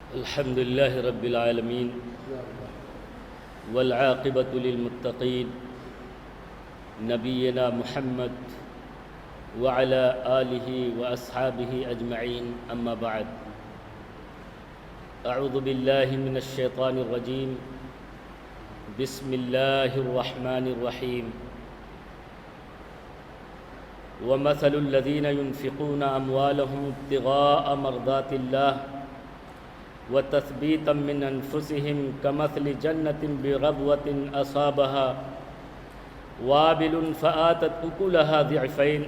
الحمد لله رب العالمين والعاقبة للمتقين نبينا محمد وعلى آله وأصحابه أجمعين أما بعد أعوذ بالله من الشيطان الرجيم بسم الله الرحمن الرحيم ومثل الذين ينفقون أموالهم ابتغاء مرضات الله وتثبيتا من أنفسهم كمثل جنة بربوة أصابها وابل فآتت أكلها ضعفين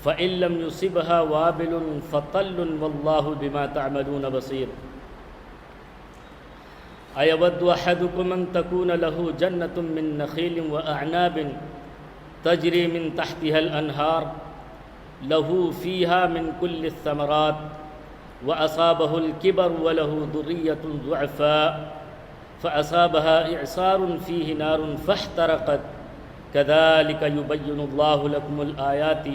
فإن لم يصبها وابل فطل والله بما تعملون بصير أيود أحدكم أن تكون له جنة من نخيل وأعناب تجري من تحتها الأنهار له فيها من كل الثمرات وأصابه الكبر وله ذرية ضعفاء فأصابها إعصار فيه نار فاحترقت كذلك يبين الله لكم الآيات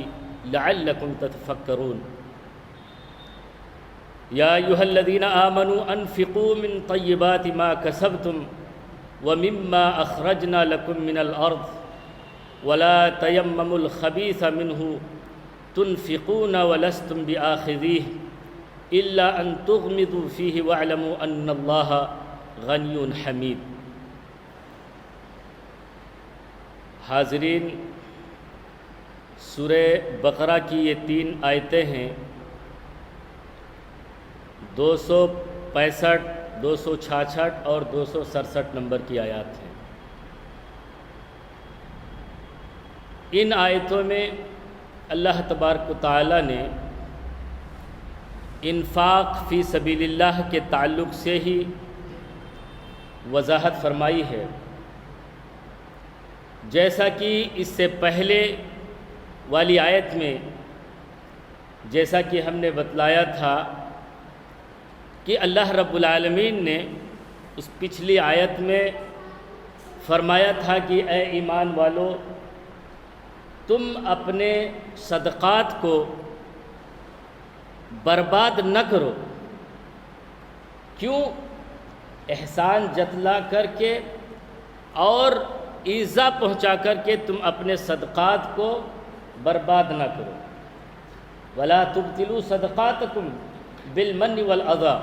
لعلكم تتفكرون يا أيها الذين آمنوا أنفقوا من طيبات ما كسبتم ومما أخرجنا لكم من الأرض ولا تيمموا الخبيث منه تنفقون ولستم بآخذيه إلا أن تغمضوا فيه واعلموا أن الله غني حميد۔ حاضرین، سورہ بقرہ کی یہ 3 آیتیں ہیں، 265، 266 اور 267 نمبر کی آیات ہیں۔ ان آیتوں میں اللہ تبارک و تعالی نے انفاق فی سبیل اللہ کے تعلق سے ہی وضاحت فرمائی ہے، جیسا کہ اس سے پہلے والی آیت میں جیسا کہ ہم نے بتلایا تھا کہ اللہ رب العالمین نے اس پچھلی آیت میں فرمایا تھا کہ اے ایمان والو، تم اپنے صدقات کو برباد نہ کرو۔ کیوں؟ احسان جتلا کر کے اور ایذا پہنچا کر کے تم اپنے صدقات کو برباد نہ کرو۔ وَلَا تُبْطِلُوا صَدَقَاتَكُمْ بِالْمَنِّ وَالْأَذَىٰ۔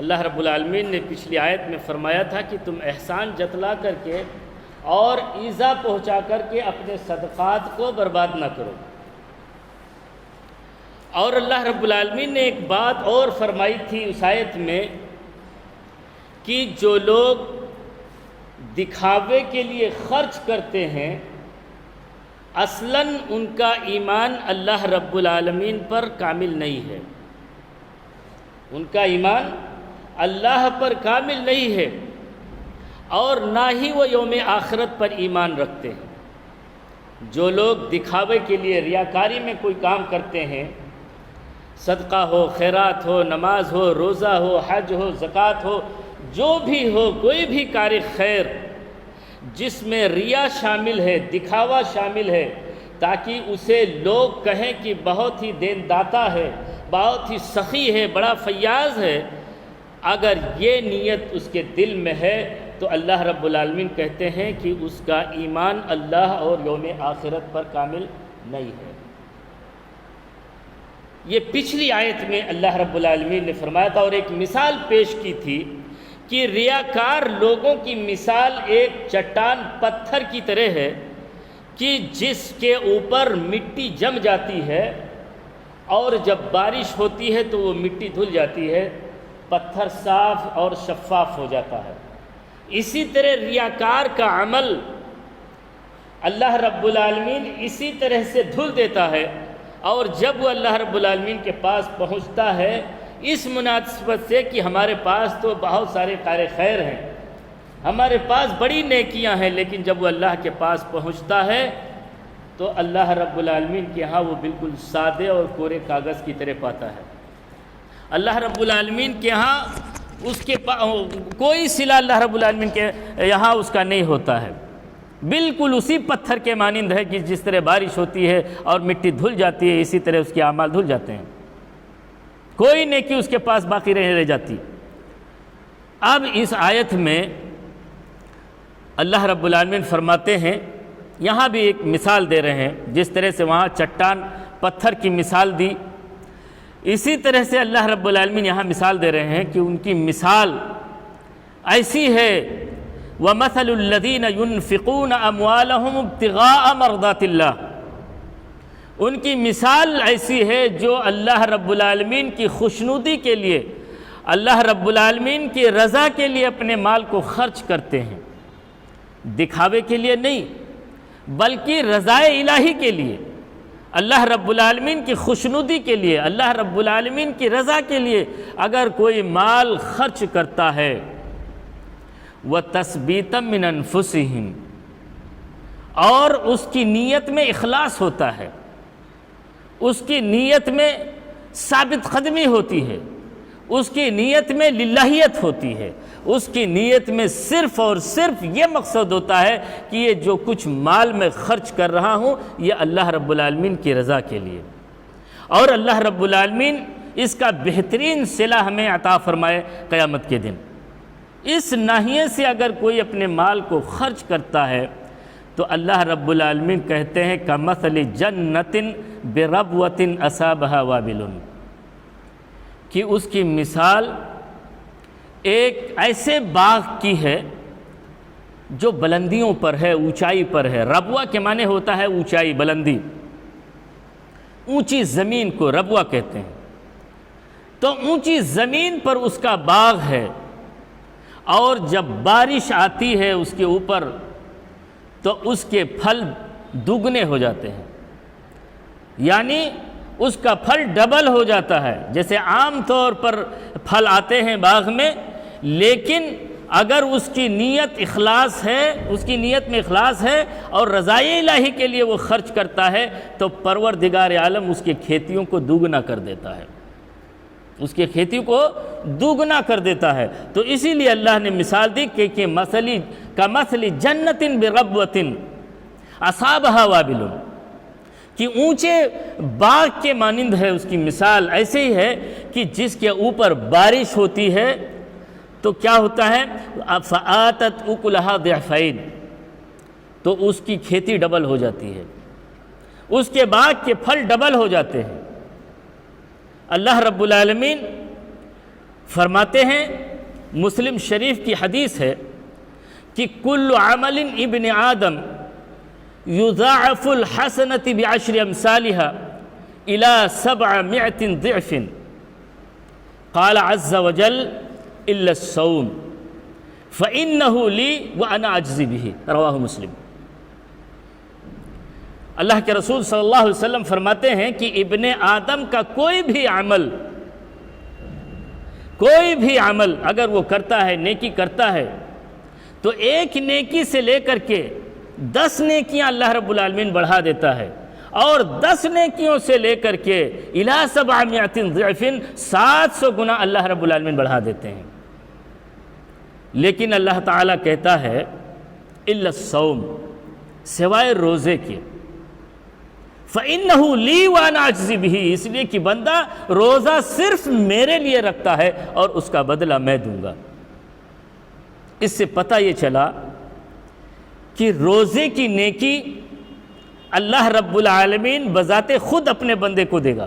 اللہ رب العالمین نے پچھلی آیت میں فرمایا تھا کہ تم احسان جتلا کر کے اور ایذا پہنچا کر کے اپنے صدقات کو برباد نہ کرو۔ اور اللہ رب العالمین نے ایک بات اور فرمائی تھی اس آیت میں کہ جو لوگ دکھاوے کے لیے خرچ کرتے ہیں، اصلاً ان کا ایمان اللہ رب العالمین پر کامل نہیں ہے، ان کا ایمان اللہ پر کامل نہیں ہے، اور نہ ہی وہ یوم آخرت پر ایمان رکھتے ہیں۔ جو لوگ دکھاوے کے لیے ریاکاری میں کوئی کام کرتے ہیں، صدقہ ہو، خیرات ہو، نماز ہو، روزہ ہو، حج ہو، زکوٰۃ ہو، جو بھی ہو، کوئی بھی کار خیر جس میں ریا شامل ہے، دکھاوا شامل ہے، تاکہ اسے لوگ کہیں کہ بہت ہی دینداتا ہے، بہت ہی سخی ہے، بڑا فیاض ہے، اگر یہ نیت اس کے دل میں ہے تو اللہ رب العالمین کہتے ہیں کہ اس کا ایمان اللہ اور یوم آخرت پر کامل نہیں ہے۔ یہ پچھلی آیت میں اللہ رب العالمین نے فرمایا تھا اور ایک مثال پیش کی تھی کہ ریاکار لوگوں کی مثال ایک چٹان پتھر کی طرح ہے کہ جس کے اوپر مٹی جم جاتی ہے اور جب بارش ہوتی ہے تو وہ مٹی دھل جاتی ہے، پتھر صاف اور شفاف ہو جاتا ہے۔ اسی طرح ریاکار کا عمل اللہ رب العالمین اسی طرح سے دھل دیتا ہے، اور جب وہ اللہ رب العالمین کے پاس پہنچتا ہے اس مناسبت سے کہ ہمارے پاس تو بہت سارے کار خیر ہیں، ہمارے پاس بڑی نیکیاں ہیں، لیکن جب وہ اللہ کے پاس پہنچتا ہے تو اللہ رب العالمین کے ہاں وہ بالکل سادے اور کورے کاغذ کی طرح پاتا ہے۔ اللہ رب العالمین کے ہاں اس کے کوئی صلہ اللہ رب العالمین کے یہاں اس کا نہیں ہوتا ہے، بالکل اسی پتھر کے مانند ہے کہ جس طرح بارش ہوتی ہے اور مٹی دھل جاتی ہے، اسی طرح اس کے اعمال دھل جاتے ہیں۔ کوئی نیکی اس کے پاس باقی رہ جاتی۔ اب اس آیت میں اللہ رب العالمین فرماتے ہیں، یہاں بھی ایک مثال دے رہے ہیں، جس طرح سے وہاں چٹان پتھر کی مثال دی، اسی طرح سے اللہ رب العالمین یہاں مثال دے رہے ہیں کہ ان کی مثال ایسی ہے، وَمَثَلُ الَّذِينَ يُنْفِقُونَ أَمْوَالَهُمُ ابْتِغَاءَ مَرْضَاتِ اللَّهِ، ان کی مثال ایسی ہے جو اللہ رب العالمین کی خوشنودی کے لیے، اللہ رب العالمین کی رضا کے لیے اپنے مال کو خرچ کرتے ہیں، دکھاوے کے لیے نہیں بلکہ رضائے الہی کے لیے، اللہ رب العالمین کی خوشنودی کے لیے، اللہ رب العالمین کی رضا کے لیے اگر کوئی مال خرچ کرتا ہے، وَتَثْبِيتًا مِّنْ أَنفُسِهِمْ، اور اس کی نیت میں اخلاص ہوتا ہے، اس کی نیت میں ثابت قدمی ہوتی ہے، اس کی نیت میں للہیت ہوتی ہے، اس کی نیت میں صرف اور صرف یہ مقصد ہوتا ہے کہ یہ جو کچھ مال میں خرچ کر رہا ہوں یہ اللہ رب العالمین کی رضا کے لیے، اور اللہ رب العالمین اس کا بہترین صلہ ہمیں عطا فرمائے قیامت کے دن۔ اس ناحیے سے اگر کوئی اپنے مال کو خرچ کرتا ہے تو اللہ رب العالمین کہتے ہیں کمثل جنت بربوۃ اصابها وابل، کہ اس کی مثال ایک ایسے باغ کی ہے جو بلندیوں پر ہے، اونچائی پر ہے۔ ربوہ کے معنی ہوتا ہے اونچائی، بلندی، اونچی زمین کو ربوہ کہتے ہیں۔ تو اونچی زمین پر اس کا باغ ہے، اور جب بارش آتی ہے اس کے اوپر تو اس کے پھل دگنے ہو جاتے ہیں، یعنی اس کا پھل ڈبل ہو جاتا ہے۔ جیسے عام طور پر پھل آتے ہیں باغ میں، لیکن اگر اس کی نیت اخلاص ہے، اس کی نیت میں اخلاص ہے اور رضائے الہی کے لیے وہ خرچ کرتا ہے تو پروردگار عالم اس کی کھیتیوں کو دوگنا کر دیتا ہے، اس کی کھیتی کو دوگنا کر دیتا ہے۔ تو اسی لیے اللہ نے مثال دی کہ مثل جنت بربوۃ اصابها وابل، کہ اونچے باغ کے مانند ہے اس کی مثال، ایسے ہی ہے کہ جس کے اوپر بارش ہوتی ہے تو کیا ہوتا ہے، فآتت اکلها ضعفین، تو اس کی کھیتی ڈبل ہو جاتی ہے، اس کے باغ کے پھل ڈبل ہو جاتے ہیں۔ اللہ رب العالمین فرماتے ہیں، مسلم شریف کی حدیث ہے کہ کل عمل ابن آدم یضاعف الحسنة بعشر امثالها الى 700 ضعف قال عز وجل الا الصوم فانه لي وانا اجزي به، رواہ مسلم۔ اللہ کے رسول صلی اللہ علیہ وسلم فرماتے ہیں کہ ابن آدم کا کوئی بھی عمل اگر وہ کرتا ہے، نیکی کرتا ہے، تو ایک نیکی سے لے کر کے 10 نیکیاں اللہ رب العالمین بڑھا دیتا ہے، اور 10 نیکیوں سے لے کر کے الی 700 ضعف 700 گنا اللہ رب العالمین بڑھا دیتے ہیں۔ لیکن اللہ تعالیٰ کہتا ہے الا الصوم، سوائے روزے کے، فَإِنَّهُ لِي وَأَنَا أَجْزِي بِهِ، اس لیے کہ بندہ روزہ صرف میرے لیے رکھتا ہے اور اس کا بدلہ میں دوں گا۔ اس سے پتہ یہ چلا کہ روزے کی نیکی اللہ رب العالمین بذات خود اپنے بندے کو دے گا،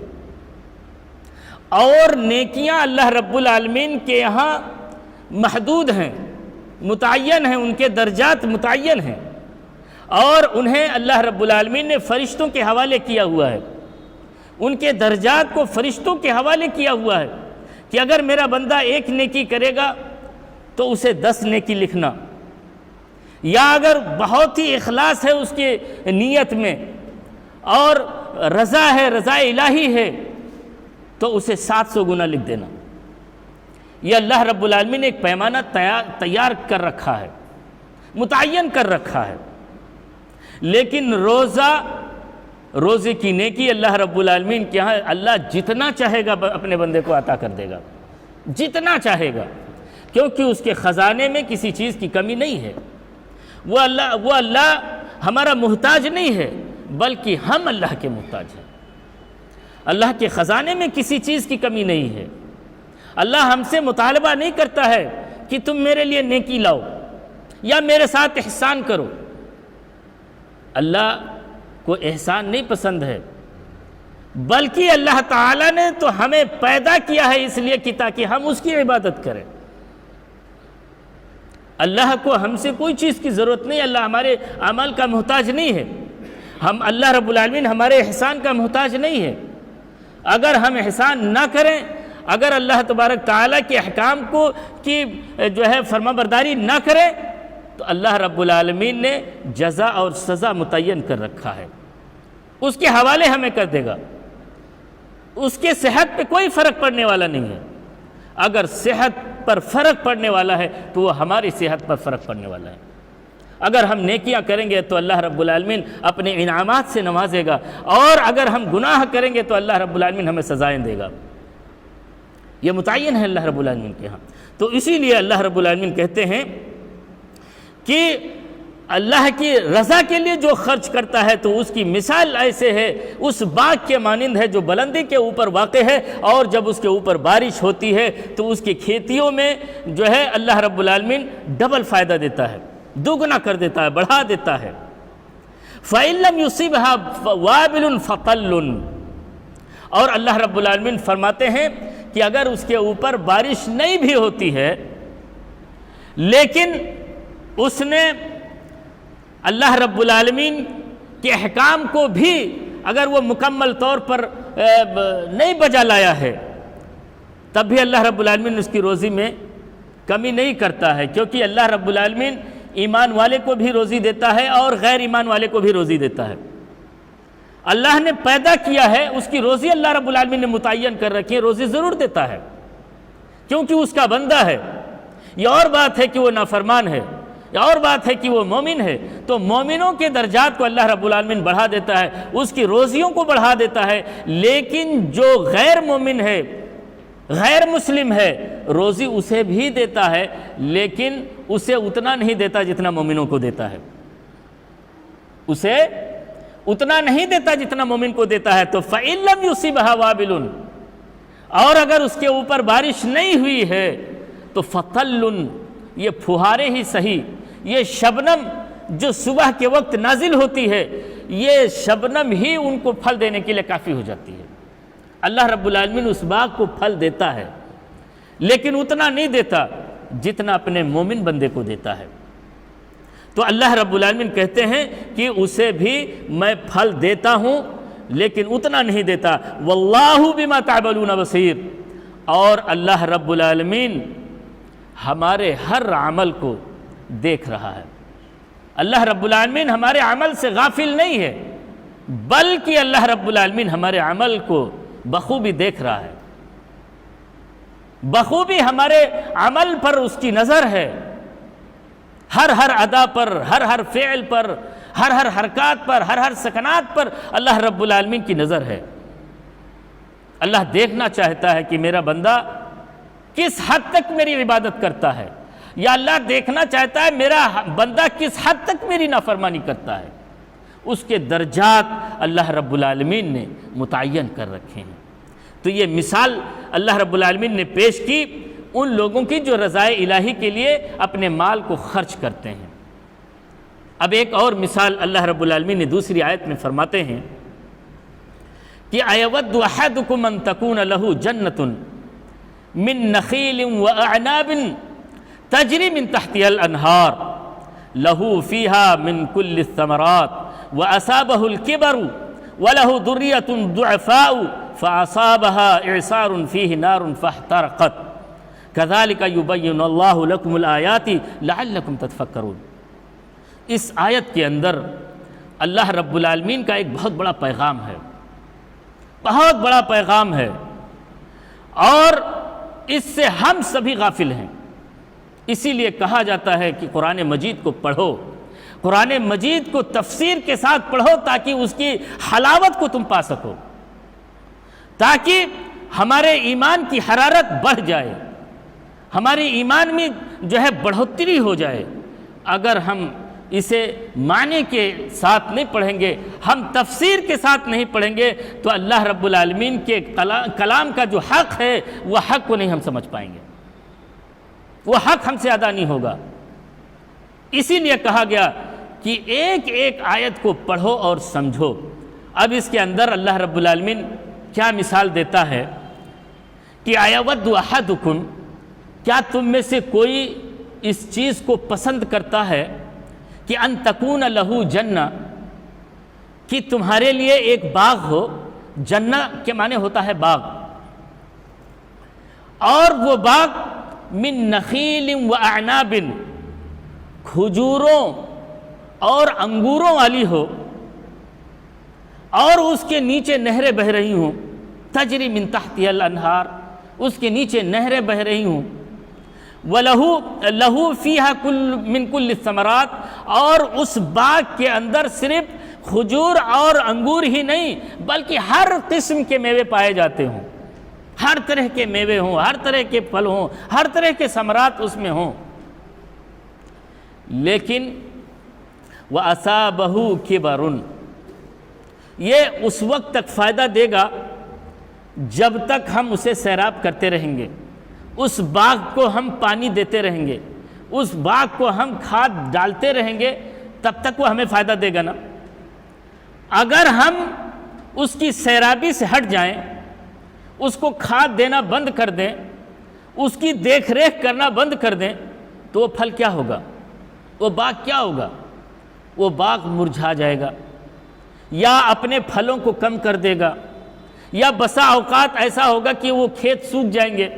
اور نیکیاں اللہ رب العالمین کے یہاں محدود ہیں، متعین ہیں، ان کے درجات متعین ہیں، اور انہیں اللہ رب العالمین نے فرشتوں کے حوالے کیا ہوا ہے، ان کے درجات کو فرشتوں کے حوالے کیا ہوا ہے کہ اگر میرا بندہ ایک نیکی کرے گا تو اسے 10 نیکی لکھنا، یا اگر بہت ہی اخلاص ہے اس کی نیت میں اور رضا ہے، رضا الہی ہے، تو اسے 700 گنا لکھ دینا۔ یہ اللہ رب العالمین نے ایک پیمانہ تیار کر رکھا ہے، متعین کر رکھا ہے۔ لیکن روزے کی نیکی اللہ رب العالمین کے ہاں اللہ جتنا چاہے گا اپنے بندے کو عطا کر دے گا، جتنا چاہے گا، کیونکہ اس کے خزانے میں کسی چیز کی کمی نہیں ہے۔ وہ اللہ ہمارا محتاج نہیں ہے، بلکہ ہم اللہ کے محتاج ہیں۔ اللہ کے خزانے میں کسی چیز کی کمی نہیں ہے۔ اللہ ہم سے مطالبہ نہیں کرتا ہے کہ تم میرے لیے نیکی لاؤ یا میرے ساتھ احسان کرو۔ اللہ کو احسان نہیں پسند ہے، بلکہ اللہ تعالیٰ نے تو ہمیں پیدا کیا ہے اس لیے کہ تاکہ ہم اس کی عبادت کریں۔ اللہ کو ہم سے کوئی چیز کی ضرورت نہیں، اللہ ہمارے عمل کا محتاج نہیں ہے، اللہ رب العالمین ہمارے احسان کا محتاج نہیں ہے۔ اگر ہم احسان نہ کریں، اگر اللہ تبارک تعالیٰ کے احکام کو کی فرما برداری نہ کریں، تو اللہ رب العالمین نے جزا اور سزا متعین کر رکھا ہے، اس کے حوالے ہمیں کر دے گا۔ اس کے صحت پہ کوئی فرق پڑنے والا نہیں ہے۔ اگر صحت پر فرق پڑنے والا ہے تو وہ ہماری صحت پر فرق پڑنے والا ہے۔ اگر ہم نیکیاں کریں گے تو اللہ رب العالمین اپنے انعامات سے نوازے گا، اور اگر ہم گناہ کریں گے تو اللہ رب العالمین ہمیں سزائیں دے گا۔ یہ متعین ہے اللہ رب العالمین کے ہاں۔ تو اسی لیے اللہ رب العالمین کہتے ہیں کہ اللہ کی رضا کے لیے جو خرچ کرتا ہے تو اس کی مثال ایسے ہے، اس باغ کے مانند ہے جو بلندی کے اوپر واقع ہے، اور جب اس کے اوپر بارش ہوتی ہے تو اس کی کھیتیوں میں اللہ رب العالمین ڈبل فائدہ دیتا ہے، دوگنا کر دیتا ہے، بڑھا دیتا ہے۔ فَإِن لَّمْ يُصِبْهَا وَابِلٌ فَطَلٌّ، اور اللہ رب العالمین فرماتے ہیں کہ اگر اس کے اوپر بارش نہیں بھی ہوتی ہے، لیکن اس نے اللہ رب العالمین کے احکام کو بھی اگر وہ مکمل طور پر نہیں بجا لایا ہے، تب بھی اللہ رب العالمین اس کی روزی میں کمی نہیں کرتا ہے، کیونکہ اللہ رب العالمین ایمان والے کو بھی روزی دیتا ہے اور غیر ایمان والے کو بھی روزی دیتا ہے۔ اللہ نے پیدا کیا ہے، اس کی روزی اللہ رب العالمین نے متعین کر رکھی ہے، روزی ضرور دیتا ہے کیونکہ اس کا بندہ ہے۔ یہ اور بات ہے کہ وہ نافرمان ہے، یہ اور بات ہے کہ وہ مومن ہے، تو مومنوں کے درجات کو اللہ رب العالمین بڑھا دیتا ہے، اس کی روزیوں کو بڑھا دیتا ہے۔ لیکن جو غیر مومن ہے، غیر مسلم ہے، روزی اسے بھی دیتا ہے، لیکن اسے اتنا نہیں دیتا جتنا مومنوں کو دیتا ہے، اسے اتنا نہیں دیتا جتنا مومن کو دیتا ہے۔ تو فَإِن لَّمْ يُصِبْهَا وَابِلٌ، اور اگر اس کے اوپر بارش نہیں ہوئی ہے تو فَطَلٌ، یہ پھوہارے ہی صحیح، یہ شبنم جو صبح کے وقت نازل ہوتی ہے، یہ شبنم ہی ان کو پھل دینے کے لیے کافی ہو جاتی ہے۔ اللہ رب العالمین اس باغ کو پھل دیتا ہے، لیکن اتنا نہیں دیتا جتنا اپنے مومن بندے کو دیتا ہے۔ تو اللہ رب العالمین کہتے ہیں کہ اسے بھی میں پھل دیتا ہوں، لیکن اتنا نہیں دیتا۔ واللہ بما تعملون بصیر، اور اللہ رب العالمین ہمارے ہر عمل کو دیکھ رہا ہے۔ اللہ رب العالمین ہمارے عمل سے غافل نہیں ہے، بلکہ اللہ رب العالمین ہمارے عمل کو بخوبی دیکھ رہا ہے، بخوبی ہمارے عمل پر اس کی نظر ہے، ہر ادا پر، ہر فعل پر، ہر حرکات پر، ہر سکنات پر اللہ رب العالمین کی نظر ہے۔ اللہ دیکھنا چاہتا ہے کہ میرا بندہ کس حد تک میری عبادت کرتا ہے، یا اللہ دیکھنا چاہتا ہے میرا بندہ کس حد تک میری نافرمانی کرتا ہے۔ اس کے درجات اللہ رب العالمین نے متعین کر رکھے ہیں۔ تو یہ مثال اللہ رب العالمین نے پیش کی ان لوگوں کی جو رضائے الہی کے لیے اپنے مال کو خرچ کرتے ہیں۔ اب ایک اور مثال اللہ رب العالمین نے دوسری آیت میں فرماتے ہیں کہ اَيَوَدُّ أَحَدُكُمْ أَن تَكُونَ لَهُ جَنَّةٌ مِّن نَخِيلٍ وَأَعْنَابٍ تَجْرِي مِن تَحْتِهَا الْأَنْهَارُ لَهُ فِيهَا مِن كُلِّ الثَّمَرَاتِ وَأَصَابَهُ الْكِبَرُ وَلَهُ ذُرِّيَّةٌ ضُعَفَاءُ فَأَصَابَهَا إِعْصَارٌ فِيهِ نَارٌ فَاحْتَرَقَتْ كَذَلِكَ يُبَيِّنُ اللَّهُ لَكُمُ الْآيَاتِ لَعَلَّكُمْ تَتَفَكَّرُونَ۔ اس آیت کے اندر اللہ رب العالمین کا ایک بہت بڑا پیغام ہے، بہت بڑا پیغام ہے، اور اس سے ہم سبھی غافل ہیں۔ اسی لیے کہا جاتا ہے کہ قرآن مجید کو پڑھو، قرآن مجید کو تفسیر کے ساتھ پڑھو، تاکہ اس کی حلاوت کو تم پا سکو، تاکہ ہمارے ایمان کی حرارت بڑھ جائے، ہماری ایمان میں بڑھوتری ہو جائے۔ اگر ہم اسے معنی کے ساتھ نہیں پڑھیں گے، ہم تفسیر کے ساتھ نہیں پڑھیں گے، تو اللہ رب العالمین کے کلام کا جو حق ہے وہ حق کو نہیں ہم سمجھ پائیں گے، وہ حق ہم سے ادا نہیں ہوگا۔ اسی لیے کہا گیا کہ ایک ایک آیت کو پڑھو اور سمجھو۔ اب اس کے اندر اللہ رب العالمین کیا مثال دیتا ہے کہ اَیَوَدُّ أَحَدُكُمْ، کیا تم میں سے کوئی اس چیز کو پسند کرتا ہے کہ ان تکون لہو جنہ، کہ تمہارے لیے ایک باغ ہو، جنہ کے معنی ہوتا ہے باغ، اور وہ باغ من نخیل و اعناب، کھجوروں اور انگوروں والی ہو، اور اس کے نیچے نہریں بہہ رہی ہوں، تجری من تحتها الانہار، اس کے نیچے نہریں بہہ رہی ہوں، وَلَهُ فِيهَا مِن كُلِّ الثَّمَرَاتِ، اور اس باغ کے اندر صرف کھجور اور انگور ہی نہیں بلکہ ہر قسم کے میوے پائے جاتے ہوں، ہر طرح کے میوے ہوں، ہر طرح کے پھل ہوں، ہر طرح کے ثمرات اس میں ہوں، لیکن وَأَصَابَهُ كِبَرٌ، یہ اس وقت تک فائدہ دے گا جب تک ہم اسے سیراب کرتے رہیں گے، اس باغ کو ہم پانی دیتے رہیں گے، اس باغ کو ہم کھاد ڈالتے رہیں گے، تب تک وہ ہمیں فائدہ دے گا نا۔ اگر ہم اس کی سیرابی سے ہٹ جائیں، اس کو کھاد دینا بند کر دیں، اس کی دیکھ ریکھ کرنا بند کر دیں، تو وہ پھل کیا ہوگا، وہ باغ کیا ہوگا؟ وہ باغ مرجھا جائے گا، یا اپنے پھلوں کو کم کر دے گا، یا بسا اوقات ایسا ہوگا کہ وہ کھیت سوکھ جائیں گے،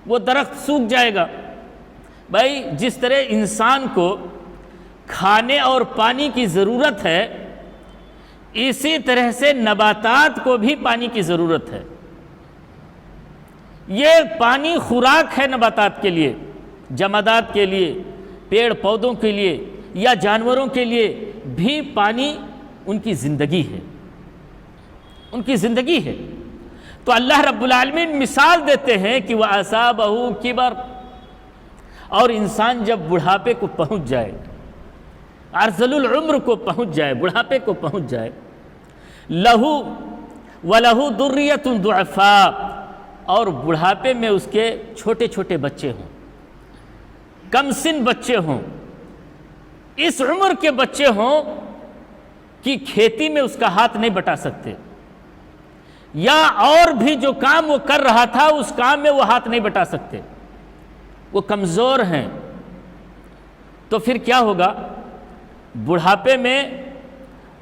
وہ درخت سوکھ جائے گا۔ بھائی جس طرح انسان کو کھانے اور پانی کی ضرورت ہے، اسی طرح سے نباتات کو بھی پانی کی ضرورت ہے۔ یہ پانی خوراک ہے نباتات کے لیے، جمادات کے لیے، پیڑ پودوں کے لیے یا جانوروں کے لیے بھی پانی ان کی زندگی ہے، ان کی زندگی ہے۔ تو اللہ رب العالمین مثال دیتے ہیں کہ وَأَصَابَهُ كِبَرٌ، اور انسان جب بڑھاپے کو پہنچ جائے، ارذل العمر کو پہنچ جائے، بڑھاپے کو پہنچ جائے، لَهُ وَلَهُ ذُرِّيَّةٌ ضُعَفَاء، اور بڑھاپے میں اس کے چھوٹے چھوٹے بچے ہوں، کم سن بچے ہوں، اس عمر کے بچے ہوں کہ کھیتی میں اس کا ہاتھ نہیں بٹا سکتے، یا اور بھی جو کام وہ کر رہا تھا اس کام میں وہ ہاتھ نہیں بٹا سکتے، وہ کمزور ہیں، تو پھر کیا ہوگا؟ بڑھاپے میں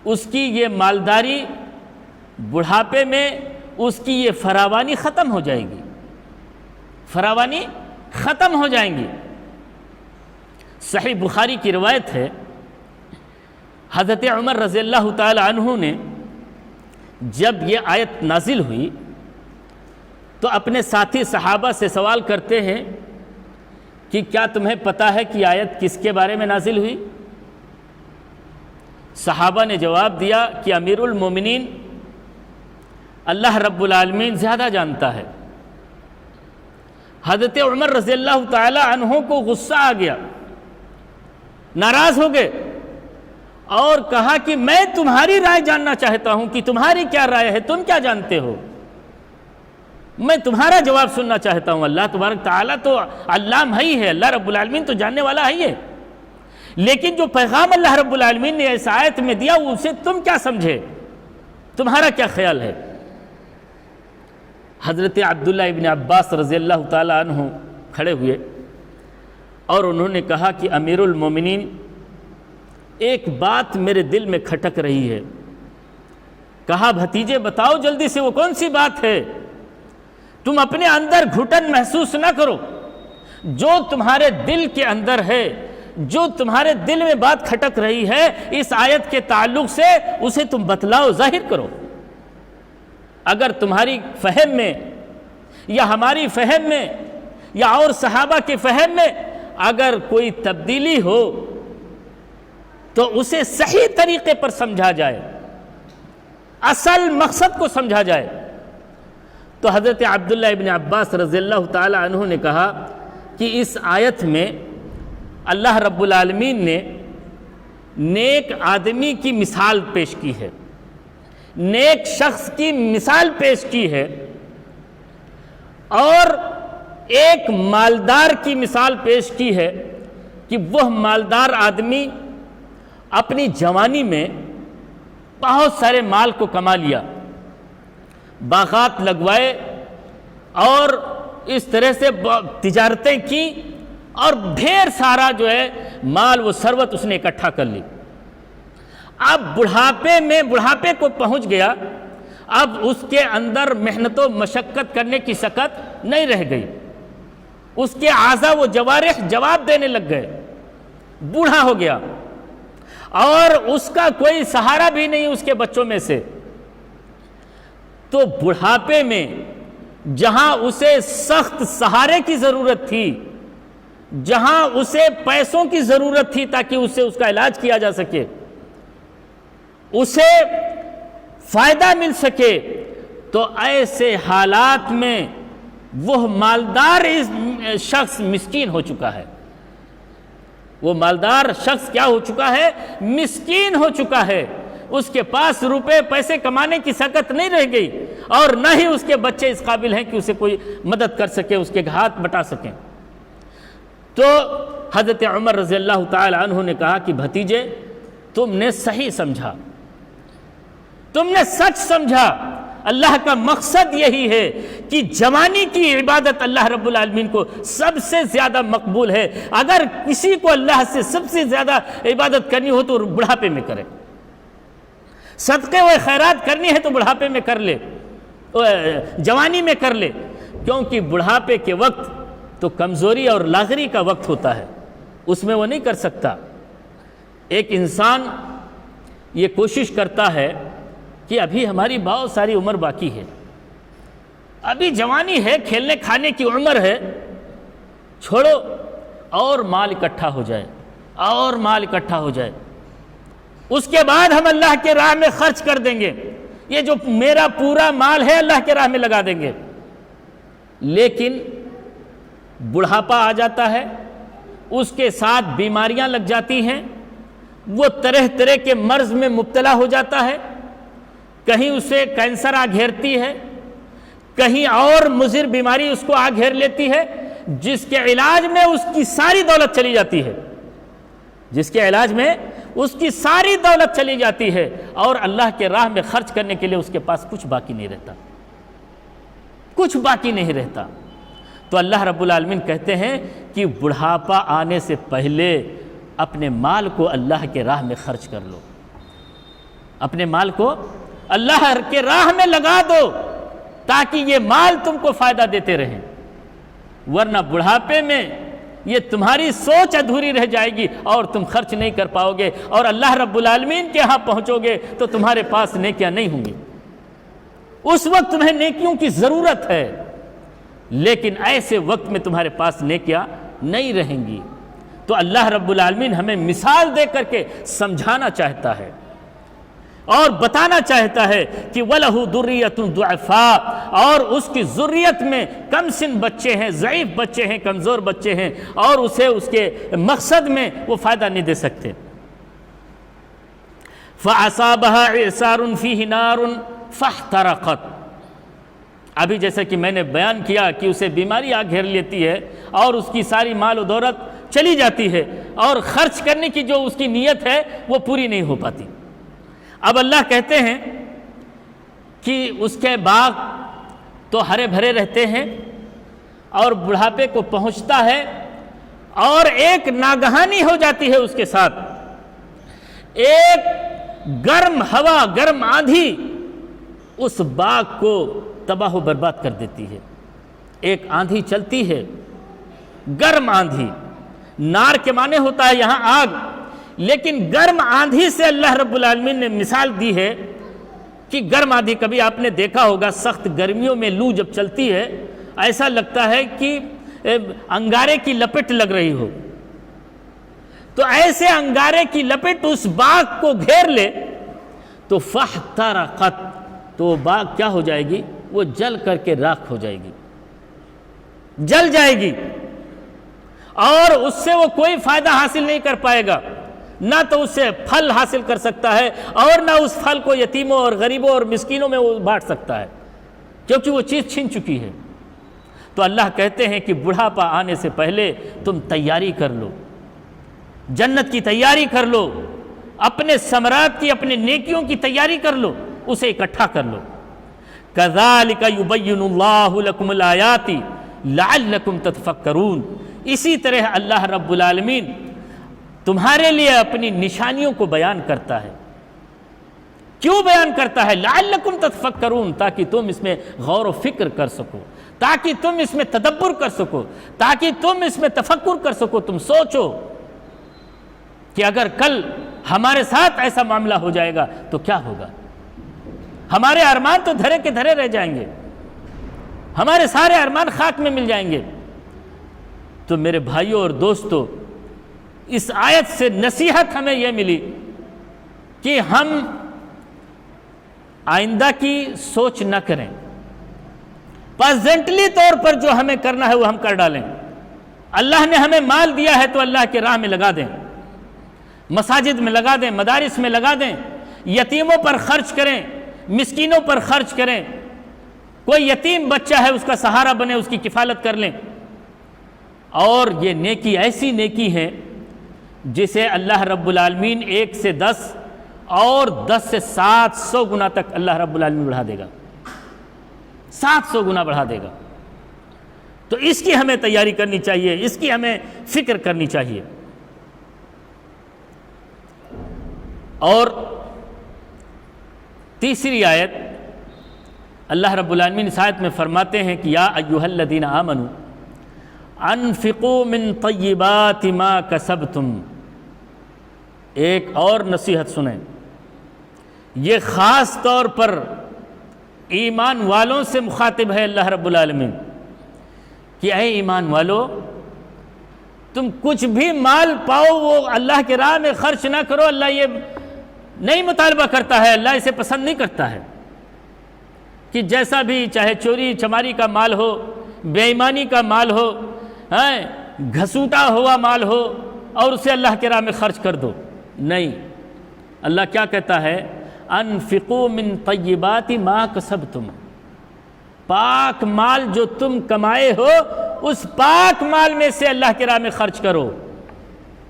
اس کی یہ مالداری، بڑھاپے میں اس کی یہ فراوانی ختم ہو جائے گی، فراوانی ختم ہو جائیں گی۔ صحیح بخاری کی روایت ہے، حضرت عمر رضی اللہ تعالی عنہ نے جب یہ آیت نازل ہوئی تو اپنے ساتھی صحابہ سے سوال کرتے ہیں کہ کیا تمہیں پتہ ہے کہ آیت کس کے بارے میں نازل ہوئی؟ صحابہ نے جواب دیا کہ امیر المومنین اللہ رب العالمین زیادہ جانتا ہے۔ حضرت عمر رضی اللہ تعالی عنہ کو غصہ آ گیا، ناراض ہو گئے اور کہا کہ میں تمہاری رائے جاننا چاہتا ہوں کہ تمہاری کیا رائے ہے، تم کیا جانتے ہو، میں تمہارا جواب سننا چاہتا ہوں۔ اللہ تبارک تعالیٰ تو علام ہی ہے، اللہ رب العالمین تو جاننے والا ہی ہے، لیکن جو پیغام اللہ رب العالمین نے اس آیت میں دیا اسے تم کیا سمجھے، تمہارا کیا خیال ہے؟ حضرت عبداللہ ابن عباس رضی اللہ تعالیٰ عنہ کھڑے ہوئے اور انہوں نے کہا کہ امیر المومنین ایک بات میرے دل میں کھٹک رہی ہے۔ کہا بھتیجے بتاؤ جلدی سے، وہ کون سی بات ہے؟ تم اپنے اندر گھٹن محسوس نہ کرو، جو تمہارے دل کے اندر ہے، جو تمہارے دل میں بات کھٹک رہی ہے اس آیت کے تعلق سے، اسے تم بتلاؤ، ظاہر کرو۔ اگر تمہاری فہم میں یا ہماری فہم میں یا اور صحابہ کے فہم میں اگر کوئی تبدیلی ہو تو اسے صحیح طریقے پر سمجھا جائے، اصل مقصد کو سمجھا جائے۔ تو حضرت عبداللہ ابن عباس رضی اللہ تعالی عنہ نے کہا کہ اس آیت میں اللہ رب العالمین نے نیک آدمی کی مثال پیش کی ہے، نیک شخص کی مثال پیش کی ہے، اور ایک مالدار کی مثال پیش کی ہے کہ وہ مالدار آدمی اپنی جوانی میں بہت سارے مال کو کما لیا، باغات لگوائے اور اس طرح سے تجارتیں کی اور ڈھیر سارا جو ہے مال و ثروت اس نے اکٹھا کر لی۔ اب بڑھاپے کو پہنچ گیا، اب اس کے اندر محنت و مشقت کرنے کی سکت نہیں رہ گئی، اس کے اعضاء و جوارح جواب دینے لگ گئے، بوڑھا ہو گیا اور اس کا کوئی سہارا بھی نہیں اس کے بچوں میں سے۔ تو بڑھاپے میں جہاں اسے سخت سہارے کی ضرورت تھی، جہاں اسے پیسوں کی ضرورت تھی تاکہ اسے اس کا علاج کیا جا سکے، اسے فائدہ مل سکے، تو ایسے حالات میں وہ مالدار شخص مسکین ہو چکا ہے، وہ مالدار شخص کیا ہو چکا ہے؟ مسکین ہو چکا ہے۔ اس کے پاس روپے پیسے کمانے کی سکت نہیں رہ گئی، اور نہ ہی اس کے بچے اس قابل ہیں کہ اسے کوئی مدد کر سکے، اس کے ہاتھ بٹا سکیں۔ تو حضرت عمر رضی اللہ تعالی عنہ نے کہا کہ بھتیجے، تم نے صحیح سمجھا، تم نے سچ سمجھا، اللہ کا مقصد یہی ہے کہ جوانی کی عبادت اللہ رب العالمین کو سب سے زیادہ مقبول ہے۔ اگر کسی کو اللہ سے سب سے زیادہ عبادت کرنی ہو تو بڑھاپے میں کرے، صدقے و خیرات کرنی ہے تو بڑھاپے میں کر لے، جوانی میں کر لے، کیونکہ بڑھاپے کے وقت تو کمزوری اور لاغری کا وقت ہوتا ہے، اس میں وہ نہیں کر سکتا۔ ایک انسان یہ کوشش کرتا ہے کہ ابھی ہماری بہت ساری عمر باقی ہے، ابھی جوانی ہے، کھیلنے کھانے کی عمر ہے، چھوڑو اور مال اکٹھا ہو جائے، اور مال اکٹھا ہو جائے، اس کے بعد ہم اللہ کے راہ میں خرچ کر دیں گے، یہ جو میرا پورا مال ہے اللہ کے راہ میں لگا دیں گے۔ لیکن بڑھاپا آ جاتا ہے، اس کے ساتھ بیماریاں لگ جاتی ہیں، وہ طرح طرح کے مرض میں مبتلا ہو جاتا ہے، کہیں اسے کینسر آ گھیرتی ہے، کہیں اور مضر بیماری اس کو آ گھیر لیتی ہے، جس کے علاج میں اس کی ساری دولت چلی جاتی ہے، جس کے علاج میں اس کی ساری دولت چلی جاتی ہے، اور اللہ کے راہ میں خرچ کرنے کے لیے اس کے پاس کچھ باقی نہیں رہتا، کچھ باقی نہیں رہتا۔ تو اللہ رب العالمین کہتے ہیں کہ بڑھاپا آنے سے پہلے اپنے مال کو اللہ کے راہ میں خرچ کر لو، اپنے مال کو اللہ کے راہ میں لگا دو تاکہ یہ مال تم کو فائدہ دیتے رہیں، ورنہ بڑھاپے میں یہ تمہاری سوچ ادھوری رہ جائے گی اور تم خرچ نہیں کر پاؤ گے، اور اللہ رب العالمین کے ہاں پہنچو گے تو تمہارے پاس نیکیاں نہیں ہوں گی۔ اس وقت تمہیں نیکیوں کی ضرورت ہے، لیکن ایسے وقت میں تمہارے پاس نیکیاں نہیں رہیں گی۔ تو اللہ رب العالمین ہمیں مثال دے کر کے سمجھانا چاہتا ہے اور بتانا چاہتا ہے کہ وَلَهُ ذُرِّيَّةٌ ضُعَفَاء، اور اس کی ذریت میں کم سن بچے ہیں، ضعیف بچے ہیں، کمزور بچے ہیں، اور اسے اس کے مقصد میں وہ فائدہ نہیں دے سکتے۔ فَأَصَابَهَا إِعْصَارٌ فِيهِ نَارٌ فَاحْتَرَقَتْ، ابھی جیسا کہ میں نے بیان کیا کہ اسے بیماری آ گھیر لیتی ہے اور اس کی ساری مال و دولت چلی جاتی ہے، اور خرچ کرنے کی جو اس کی نیت ہے وہ پوری نہیں ہو پاتی۔ اب اللہ کہتے ہیں کہ اس کے باغ تو ہرے بھرے رہتے ہیں، اور بڑھاپے کو پہنچتا ہے اور ایک ناگہانی ہو جاتی ہے اس کے ساتھ، ایک گرم ہوا، گرم آندھی اس باغ کو تباہ و برباد کر دیتی ہے۔ ایک آندھی چلتی ہے، گرم آندھی، نار کے معنی ہوتا ہے یہاں آگ، لیکن گرم آندھی سے اللہ رب العالمین نے مثال دی ہے کہ گرم آندھی، کبھی آپ نے دیکھا ہوگا سخت گرمیوں میں لو جب چلتی ہے ایسا لگتا ہے کہ انگارے کی لپٹ لگ رہی ہو، تو ایسے انگارے کی لپٹ اس باغ کو گھیر لے تو فاحترقت، تو وہ باغ کیا ہو جائے گی؟ وہ جل کر کے راکھ ہو جائے گی، جل جائے گی، اور اس سے وہ کوئی فائدہ حاصل نہیں کر پائے گا۔ نہ تو اس سے پھل حاصل کر سکتا ہے اور نہ اس پھل کو یتیموں اور غریبوں اور مسکینوں میں وہ بانٹ سکتا ہے، کیونکہ وہ چیز چھن چکی ہے۔ تو اللہ کہتے ہیں کہ بڑھاپا آنے سے پہلے تم تیاری کر لو، جنت کی تیاری کر لو، اپنے ثمرات کی، اپنے نیکیوں کی تیاری کر لو، اسے اکٹھا کر لو۔ کذالک یبین اللہ لکم الآیات لعلکم تتفکرون، اسی طرح اللہ رب العالمین تمہارے لیے اپنی نشانیوں کو بیان کرتا ہے۔ کیوں بیان کرتا ہے؟ لعلکم تتفکرون، تاکہ تم اس میں غور و فکر کر سکو، تاکہ تم اس میں تدبر کر سکو، تاکہ تم اس میں تفکر کر سکو۔ تم سوچو کہ اگر کل ہمارے ساتھ ایسا معاملہ ہو جائے گا تو کیا ہوگا؟ ہمارے ارمان تو دھرے کے دھرے رہ جائیں گے، ہمارے سارے ارمان خاک میں مل جائیں گے۔ تو میرے بھائیوں اور دوستو، اس آیت سے نصیحت ہمیں یہ ملی کہ ہم آئندہ کی سوچ نہ کریں، پریزنٹلی طور پر جو ہمیں کرنا ہے وہ ہم کر ڈالیں۔ اللہ نے ہمیں مال دیا ہے تو اللہ کے راہ میں لگا دیں، مساجد میں لگا دیں، مدارس میں لگا دیں، یتیموں پر خرچ کریں، مسکینوں پر خرچ کریں، کوئی یتیم بچہ ہے اس کا سہارا بنے، اس کی کفالت کر لیں۔ اور یہ نیکی ایسی نیکی ہے جسے اللہ رب العالمین 1 سے 10 اور 10 سے 700 گنا تک اللہ رب العالمین بڑھا دے گا، 700 گنا بڑھا دے گا۔ تو اس کی ہمیں تیاری کرنی چاہیے، اس کی ہمیں فکر کرنی چاہیے۔ اور تیسری آیت اللہ رب العالمین اس آیت میں فرماتے ہیں کہ یا ایھا الذین آمنوا انفقوا من طیبات ما کسبتم۔ ایک اور نصیحت سنیں، یہ خاص طور پر ایمان والوں سے مخاطب ہے اللہ رب العالمین کہ اے ایمان والو، تم کچھ بھی مال پاؤ وہ اللہ کے راہ میں خرچ نہ کرو۔ اللہ یہ نہیں مطالبہ کرتا ہے، اللہ اسے پسند نہیں کرتا ہے کہ جیسا بھی، چاہے چوری چماری کا مال ہو، بے ایمانی کا مال ہو، گھسوٹا ہوا مال ہو، اور اسے اللہ کے راہ میں خرچ کر دو۔ نہیں، اللہ کیا کہتا ہے؟ انفقوا من طیبات ما کسبتم، پاک مال جو تم کمائے ہو اس پاک مال میں سے اللہ کے راہ میں خرچ کرو،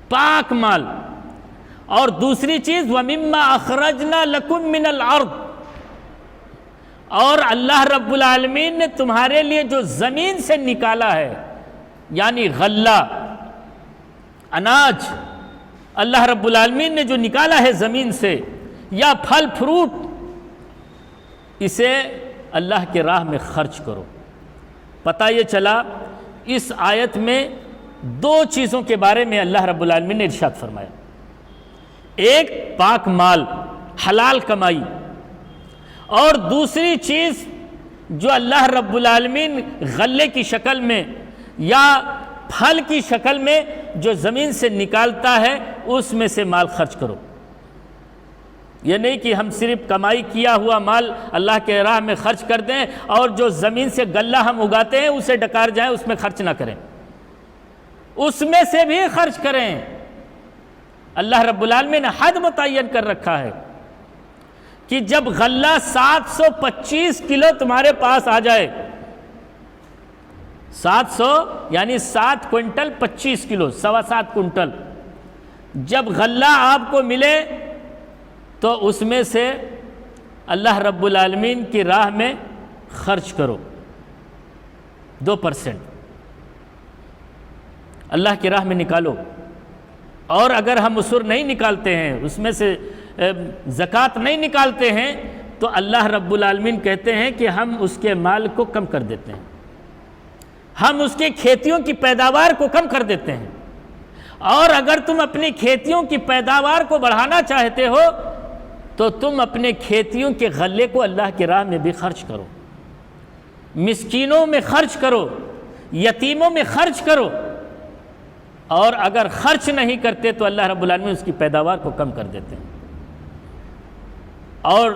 پاک مال۔ اور دوسری چیز وَمِمَّا أَخْرَجْنَا لَكُم مِّنَ الْأَرْضِ، اور اللہ رب العالمین نے تمہارے لیے جو زمین سے نکالا ہے، یعنی غلہ، اناج، اللہ رب العالمین نے جو نکالا ہے زمین سے، یا پھل فروٹ، اسے اللہ کے راہ میں خرچ کرو۔ پتہ یہ چلا اس آیت میں 2 چیزوں کے بارے میں اللہ رب العالمین نے ارشاد فرمایا۔ ایک پاک مال، حلال کمائی، اور دوسری چیز جو اللہ رب العالمین غلے کی شکل میں یا پھل کی شکل میں جو زمین سے نکالتا ہے اس میں سے مال خرچ کرو۔ یہ نہیں کہ ہم صرف کمائی کیا ہوا مال اللہ کے راہ میں خرچ کر دیں اور جو زمین سے غلہ ہم اگاتے ہیں اسے ڈکار جائیں، اس میں خرچ نہ کریں، اس میں سے بھی خرچ کریں۔ اللہ رب العالمین نے حد متعین کر رکھا ہے کہ جب غلہ 725 کلو تمہارے پاس آ جائے، 700 یعنی 7 کوئنٹل 25 کلو، 7.25 کوئنٹل، جب غلہ آپ کو ملے تو اس میں سے اللہ رب العالمین کی راہ میں خرچ کرو 2%، اللہ کی راہ میں نکالو۔ اور اگر ہم عشر نہیں نکالتے ہیں، اس میں سے زکوٰۃ نہیں نکالتے ہیں، تو اللہ رب العالمین کہتے ہیں کہ ہم اس کے مال کو کم کر دیتے ہیں، ہم اس کے کھیتیوں کی پیداوار کو کم کر دیتے ہیں۔ اور اگر تم اپنی کھیتیوں کی پیداوار کو بڑھانا چاہتے ہو تو تم اپنے کھیتیوں کے غلے کو اللہ کی راہ میں بھی خرچ کرو، مسکینوں میں خرچ کرو، یتیموں میں خرچ کرو۔ اور اگر خرچ نہیں کرتے تو اللہ رب العالمین اس کی پیداوار کو کم کر دیتے ہیں۔ اور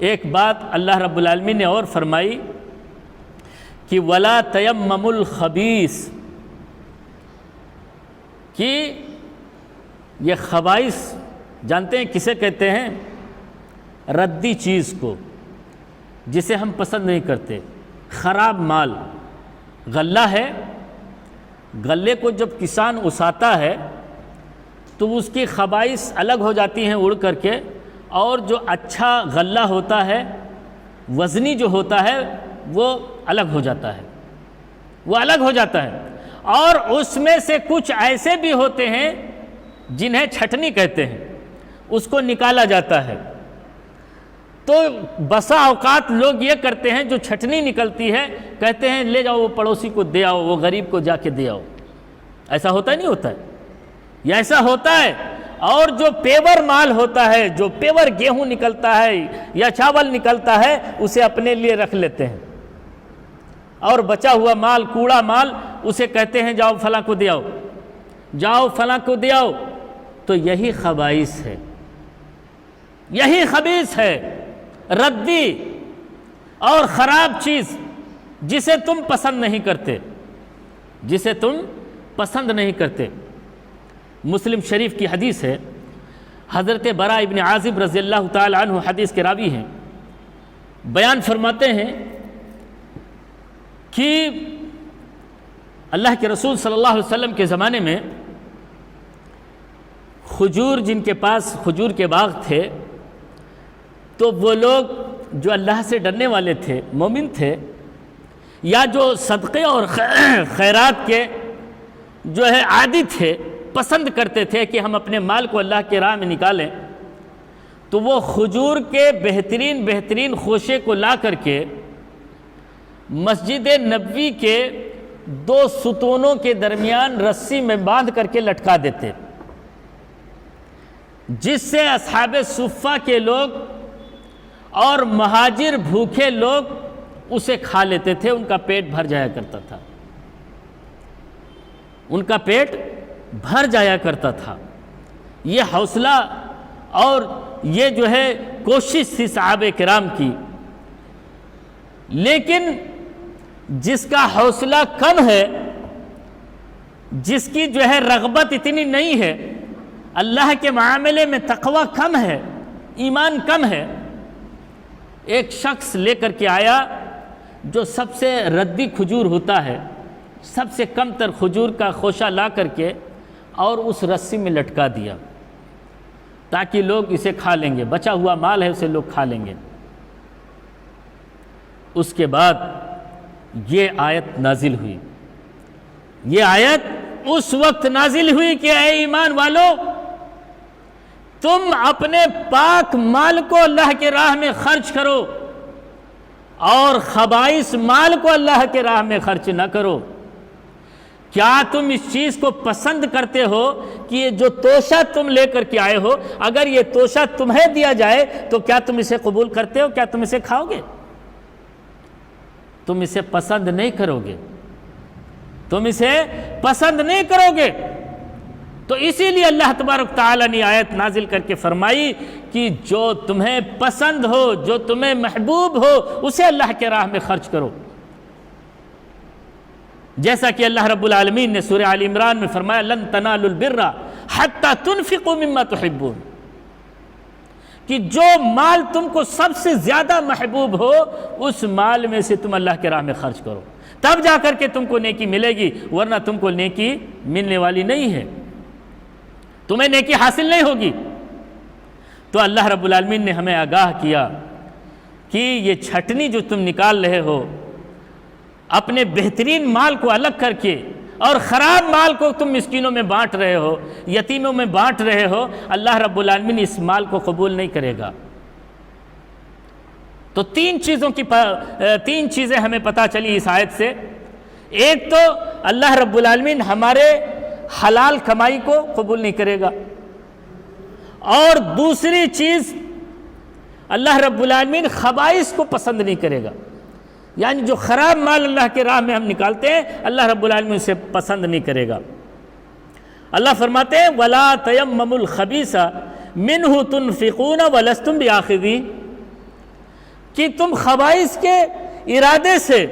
ایک بات اللہ رب العالمین نے اور فرمائی کہ وَلَا تَيَمَّمُ الْخَبِيثَ، کہ یہ خبائث جانتے ہیں کسے کہتے ہیں؟ ردی چیز کو، جسے ہم پسند نہیں کرتے۔ خراب مال، غلہ ہے، غلے کو جب کسان اساتا ہے تو اس کی خبائث الگ ہو جاتی ہیں اڑ کر کے، اور جو اچھا غلہ ہوتا ہے، وزنی جو ہوتا ہے، وہ الگ ہو جاتا ہے، وہ الگ ہو جاتا ہے۔ اور اس میں سے کچھ ایسے بھی ہوتے ہیں جنہیں چھٹنی کہتے ہیں، اس کو نکالا جاتا ہے۔ تو بسا اوقات لوگ یہ کرتے ہیں، جو چھٹنی نکلتی ہے کہتے ہیں لے جاؤ وہ پڑوسی کو دے آؤ، وہ غریب کو جا کے دے آؤ۔ ایسا ہوتا نہیں ہوتا ہے؟ یہ ایسا ہوتا ہے۔ اور جو پیور مال ہوتا ہے، جو پیور گیہوں نکلتا ہے یا چاول نکلتا ہے، اسے اپنے لیے رکھ لیتے ہیں، اور بچا ہوا مال، کوڑا مال، اسے کہتے ہیں جاؤ فلاں کو دے آؤ، جاؤ فلاں کو دے آؤ۔ تو یہی خبائث ہے، یہی خبیث ہے، ردی اور خراب چیز جسے تم پسند نہیں کرتے، جسے تم پسند نہیں کرتے۔ مسلم شریف کی حدیث ہے، حضرت براء ابن عازب رضی اللہ تعالی عنہ حدیث کے راوی ہیں، بیان فرماتے ہیں کہ اللہ کے رسول صلی اللہ علیہ وسلم کے زمانے میں کھجور، جن کے پاس کھجور کے باغ تھے، تو وہ لوگ جو اللہ سے ڈرنے والے تھے، مومن تھے، یا جو صدقے اور خیرات کے جو ہے عادی تھے، پسند کرتے تھے کہ ہم اپنے مال کو اللہ کے راہ میں نکالیں، تو وہ کھجور کے بہترین بہترین خوشے کو لا کر کے مسجد نبوی کے 2 ستونوں کے درمیان رسی میں باندھ کر کے لٹکا دیتے، جس سے اصحاب صفہ کے لوگ اور مہاجر بھوکے لوگ اسے کھا لیتے تھے، ان کا پیٹ بھر جایا کرتا تھا، ان کا پیٹ بھر جایا کرتا تھا۔ یہ حوصلہ اور یہ جو ہے کوشش تھی صحابہ کرام کی۔ لیکن جس کا حوصلہ کم ہے، جس کی جو ہے رغبت اتنی نہیں ہے، اللہ کے معاملے میں تقوی کم ہے، ایمان کم ہے، ایک شخص لے کر کے آیا جو سب سے ردی کھجور ہوتا ہے، سب سے کم تر کھجور کا خوشہ لا کر کے اور اس رسی میں لٹکا دیا تاکہ لوگ اسے کھا لیں گے، بچا ہوا مال ہے اسے لوگ کھا لیں گے۔ اس کے بعد یہ آیت نازل ہوئی، یہ آیت اس وقت نازل ہوئی کہ اے ایمان والو، تم اپنے پاک مال کو اللہ کے راہ میں خرچ کرو اور خبائث مال کو اللہ کے راہ میں خرچ نہ کرو۔ کیا تم اس چیز کو پسند کرتے ہو کہ یہ جو توشہ تم لے کر کے آئے ہو، اگر یہ توشہ تمہیں دیا جائے تو کیا تم اسے قبول کرتے ہو؟ کیا تم اسے کھاؤ گے؟ تم اسے پسند نہیں کرو گے، تم اسے پسند نہیں کرو گے۔ تو اسی لیے اللہ تبارک تعالیٰ نے آیت نازل کر کے فرمائی کہ جو تمہیں پسند ہو، جو تمہیں محبوب ہو، اسے اللہ کے راہ میں خرچ کرو۔ جیسا کہ اللہ رب العالمین نے سورہ آل عمران میں فرمایا لن تنالوا البر حتی تنفقوا مما تحبون، کہ جو مال تم کو سب سے زیادہ محبوب ہو اس مال میں سے تم اللہ کے راہ میں خرچ کرو، تب جا کر کے تم کو نیکی ملے گی، ورنہ تم کو نیکی ملنے والی نہیں ہے، تمہیں نیکی حاصل نہیں ہوگی۔ تو اللہ رب العالمین نے ہمیں آگاہ کیا کہ یہ چھٹنی جو تم نکال رہے ہو، اپنے بہترین مال کو الگ کر کے اور خراب مال کو تم مسکینوں میں بانٹ رہے ہو، یتیموں میں بانٹ رہے ہو، اللہ رب العالمین اس مال کو قبول نہیں کرے گا۔ تو تین چیزیں ہمیں پتہ چلی اس آیت سے۔ ایک تو اللہ رب العالمین ہمارے حلال کمائی کو قبول نہیں کرے گا، اور دوسری چیز اللہ رب العالمین خبائث کو پسند نہیں کرے گا، یعنی جو خراب مال اللہ کے راہ میں ہم نکالتے ہیں اللہ رب العالمین اسے پسند نہیں کرے گا۔ اللہ فرماتے ہیں وَلَا تَيَمَّمُوا الْخَبِيثَ مِنْهُ تُنْفِقُونَ وَلَسْتُمْ بِآخِذِينَ، کہ تم خبائث کے ارادے سے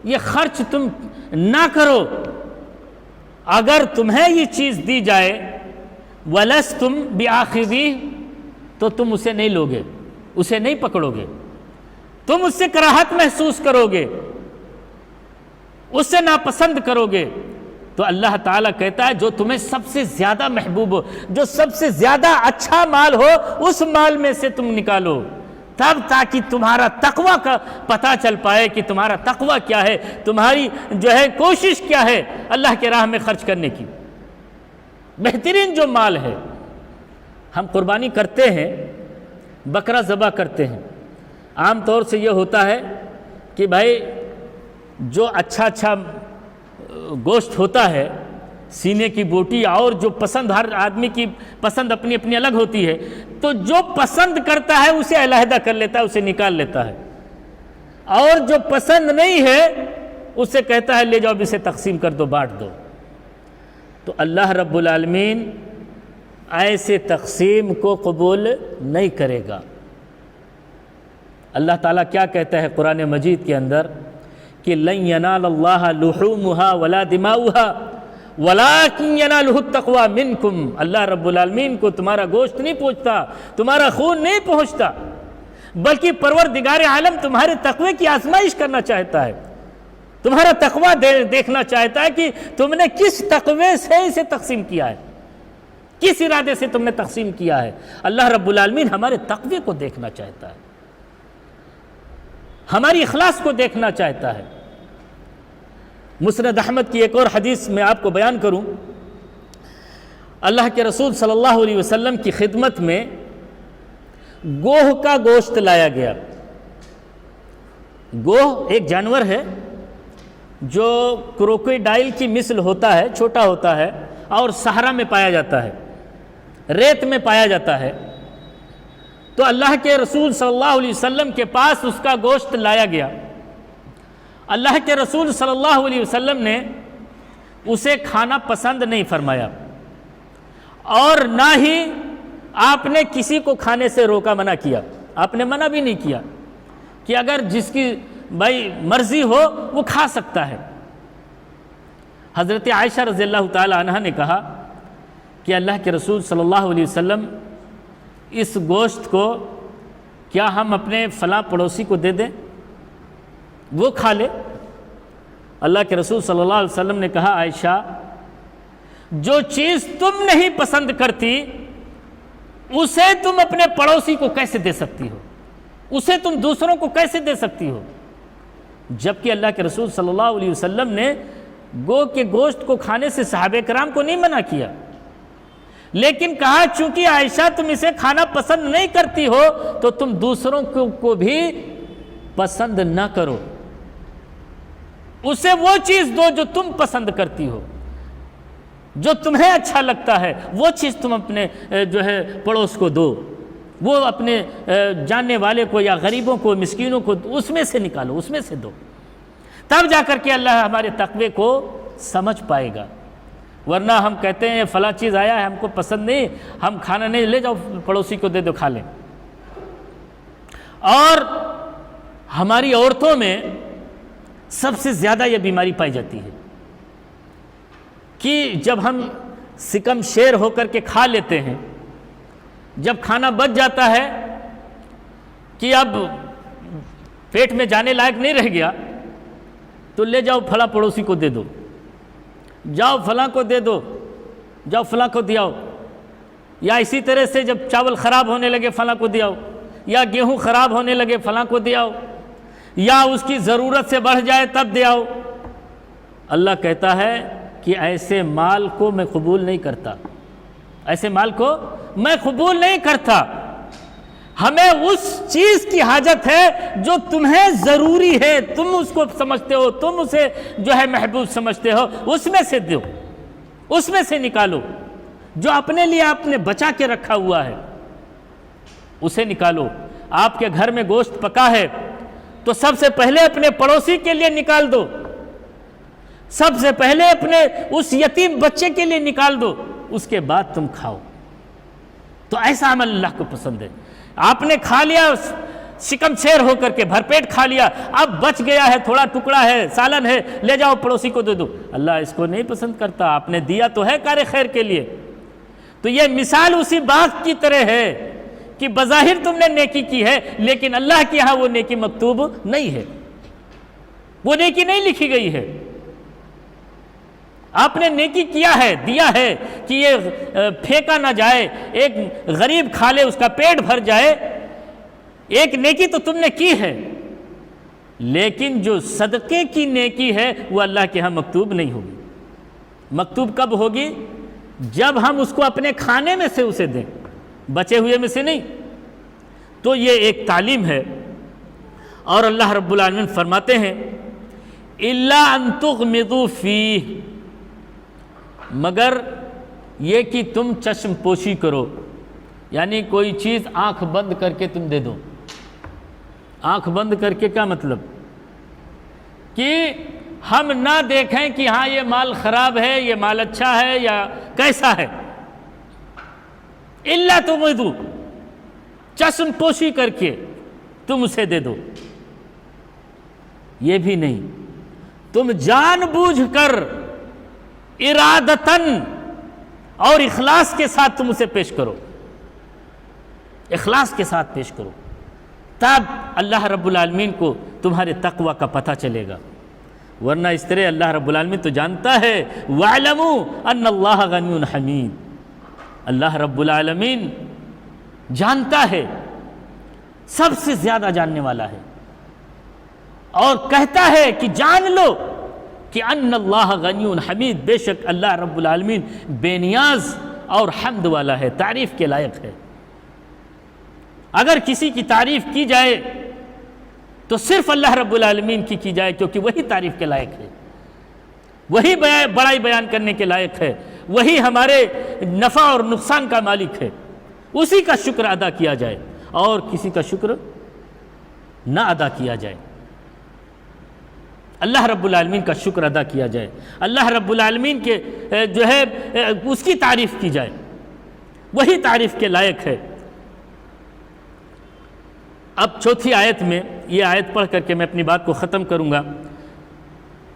یہ خرچ تم نہ کرو، اگر تمہیں یہ چیز دی جائے وَلَسْتُمْ بِآخِذِيهِ، تو تم اسے نہیں لوگے، اسے نہیں پکڑو گے، تم اس سے کراہت محسوس کرو گے، اس سے ناپسند کرو گے۔ تو اللہ تعالیٰ کہتا ہے جو تمہیں سب سے زیادہ محبوب ہو، جو سب سے زیادہ اچھا مال ہو، اس مال میں سے تم نکالو، تب تاکہ تمہارا تقوی کا پتہ چل پائے کہ تمہارا تقوی کیا ہے، تمہاری جو ہے کوشش کیا ہے اللہ کے راہ میں خرچ کرنے کی۔ بہترین جو مال ہے، ہم قربانی کرتے ہیں، بکرا ذبح کرتے ہیں، عام طور سے یہ ہوتا ہے کہ بھائی جو اچھا گوشت ہوتا ہے، سینے کی بوٹی، اور جو پسند، ہر آدمی کی پسند اپنی اپنی الگ ہوتی ہے، تو جو پسند کرتا ہے اسے علیحدہ کر لیتا ہے، اسے نکال لیتا ہے، اور جو پسند نہیں ہے اسے کہتا ہے لے جاؤ اسے تقسیم کر دو، بانٹ دو۔ تو اللہ رب العالمین ایسے تقسیم کو قبول نہیں کرے گا۔ اللہ تعالیٰ کیا کہتا ہے قرآن مجید کے اندر کہ لن ینال اللہ لحومها ولا دماؤها ولکن ینالہ التقوی منکم، اللہ رب العالمین کو تمہارا گوشت نہیں پہنچتا، تمہارا خون نہیں پہنچتا، بلکہ پروردگار عالم تمہارے تقوی کی آزمائش کرنا چاہتا ہے، تمہارا تقوی دیکھنا چاہتا ہے کہ تم نے کس تقوی سے اسے تقسیم کیا ہے، کس ارادے سے تم نے تقسیم کیا ہے۔ اللہ رب العالمین ہمارے تقوی کو دیکھنا چاہتا ہے، ہماری اخلاص کو دیکھنا چاہتا ہے۔ مسند احمد کی ایک اور حدیث میں آپ کو بیان کروں، اللہ کے رسول صلی اللہ علیہ وسلم کی خدمت میں گوہ کا گوشت لایا گیا۔ گوہ ایک جانور ہے جو کروکوڈائل کی مثل ہوتا ہے، چھوٹا ہوتا ہے، اور صحرا میں پایا جاتا ہے، ریت میں پایا جاتا ہے۔ تو اللہ کے رسول صلی اللہ علیہ وسلم کے پاس اس کا گوشت لایا گیا۔ اللہ کے رسول صلی اللہ علیہ وسلم نے اسے کھانا پسند نہیں فرمایا، اور نہ ہی آپ نے کسی کو کھانے سے روکا، منع کیا۔ آپ نے منع بھی نہیں کیا کہ اگر جس کی بھائی مرضی ہو وہ کھا سکتا ہے۔ حضرت عائشہ رضی اللہ تعالی عنہ نے کہا کہ اللہ کے رسول صلی اللہ علیہ وسلم اس گوشت کو کیا ہم اپنے فلاں پڑوسی کو دے دیں، وہ کھا لے؟ اللہ کے رسول صلی اللہ علیہ وسلم نے کہا عائشہ، جو چیز تم نہیں پسند کرتی اسے تم اپنے پڑوسی کو کیسے دے سکتی ہو، اسے تم دوسروں کو کیسے دے سکتی ہو؟ جبکہ اللہ کے رسول صلی اللہ علیہ وسلم نے گو کے گوشت کو کھانے سے صحابہ کرام کو نہیں منع کیا، لیکن کہا چونکہ عائشہ تم اسے کھانا پسند نہیں کرتی ہو تو تم دوسروں کو بھی پسند نہ کرو، اسے وہ چیز دو جو تم پسند کرتی ہو، جو تمہیں اچھا لگتا ہے، وہ چیز تم اپنے جو ہے پڑوس کو دو، وہ اپنے جاننے والے کو یا غریبوں کو، مسکینوں کو اس میں سے نکالو، اس میں سے دو، تب جا کر کے اللہ ہمارے تقوی کو سمجھ پائے گا۔ ورنہ ہم کہتے ہیں فلاں چیز آیا ہے ہم کو پسند نہیں، ہم کھانا نہیں، لے جاؤ پڑوسی کو دے دو، کھا لیں۔ اور ہماری عورتوں میں سب سے زیادہ یہ بیماری پائی جاتی ہے کہ جب ہم سکم شیر ہو کر کے کھا لیتے ہیں، جب کھانا بچ جاتا ہے کہ اب پیٹ میں جانے لائق نہیں رہ گیا، تو لے جاؤ فلاں پڑوسی کو دے دو، جاؤ فلاں کو دے دو، جاؤ فلاں کو دیاؤ، یا اسی طرح سے جب چاول خراب ہونے لگے فلاں کو دیاؤ، یا گیہوں خراب ہونے لگے فلاں کو دیاؤ، یا اس کی ضرورت سے بڑھ جائے تب دیاؤ۔ اللہ کہتا ہے کہ ایسے مال کو میں قبول نہیں کرتا، ایسے مال کو میں قبول نہیں کرتا۔ ہمیں اس چیز کی حاجت ہے جو تمہیں ضروری ہے، تم اس کو سمجھتے ہو، تم اسے جو ہے محبوب سمجھتے ہو، اس میں سے دو، اس میں سے نکالو، جو اپنے لیے آپ نے بچا کے رکھا ہوا ہے اسے نکالو۔ آپ کے گھر میں گوشت پکا ہے تو سب سے پہلے اپنے پڑوسی کے لیے نکال دو، سب سے پہلے اپنے اس یتیم بچے کے لیے نکال دو، اس کے بعد تم کھاؤ۔ تو ایسا عمل اللہ کو پسند ہے۔ آپ نے کھا لیا، شکم شیر ہو کر کے بھر پیٹ کھا لیا، اب بچ گیا ہے، تھوڑا ٹکڑا ہے، سالن ہے، لے جاؤ پڑوسی کو دے دو، اللہ اس کو نہیں پسند کرتا۔ آپ نے دیا تو ہے کار خیر کے لیے، تو یہ مثال اسی باغ کی طرح ہے کہ بظاہر تم نے نیکی کی ہے لیکن اللہ کے ہاں وہ نیکی مکتوب نہیں ہے، وہ نیکی نہیں لکھی گئی ہے۔ آپ نے نیکی کیا ہے، دیا ہے کہ یہ پھینکا نہ جائے، ایک غریب کھا لے اس کا پیٹ بھر جائے، ایک نیکی تو تم نے کی ہے، لیکن جو صدقے کی نیکی ہے وہ اللہ کے ہاں مکتوب نہیں ہوگی۔ مکتوب کب ہوگی؟ جب ہم اس کو اپنے کھانے میں سے اسے دیں، بچے ہوئے میں سے نہیں۔ تو یہ ایک تعلیم ہے، اور اللہ رب العالمین فرماتے ہیں اِلَّا أَن تُغْمِضُوا فِيهِ، مگر یہ کہ تم چشم پوشی کرو، یعنی کوئی چیز آنکھ بند کر کے تم دے دو۔ آنکھ بند کر کے کیا مطلب؟ کہ ہم نہ دیکھیں کہ ہاں یہ مال خراب ہے، یہ مال اچھا ہے یا کیسا ہے۔ الا تغمضوا، چشم پوشی کر کے تم اسے دے دو۔ یہ بھی نہیں، تم جان بوجھ کر ارادتاً اور اخلاص کے ساتھ تم اسے پیش کرو، اخلاص کے ساتھ پیش کرو، تب اللہ رب العالمین کو تمہارے تقوی کا پتہ چلے گا۔ ورنہ اس طرح اللہ رب العالمین تو جانتا ہے وَاعْلَمُوا أَنَّ اللَّهَ غَنِيٌّ حَمِيدٌ، اللہ رب العالمین جانتا ہے، سب سے زیادہ جاننے والا ہے، اور کہتا ہے کہ جان لو کہ ان اللہ غنی حمید، بے شک اللہ رب العالمین بے نیاز اور حمد والا ہے، تعریف کے لائق ہے۔ اگر کسی کی تعریف کی جائے تو صرف اللہ رب العالمین کی جائے، کیونکہ وہی تعریف کے لائق ہے، وہی بڑائی بیان کرنے کے لائق ہے، وہی ہمارے نفع اور نقصان کا مالک ہے، اسی کا شکر ادا کیا جائے اور کسی کا شکر نہ ادا کیا جائے۔ اللہ رب العالمین کا شکر ادا کیا جائے، اللہ رب العالمین کے جو ہے اس کی تعریف کی جائے، وہی تعریف کے لائق ہے۔ اب چوتھی آیت میں، یہ آیت پڑھ کر کے میں اپنی بات کو ختم کروں گا،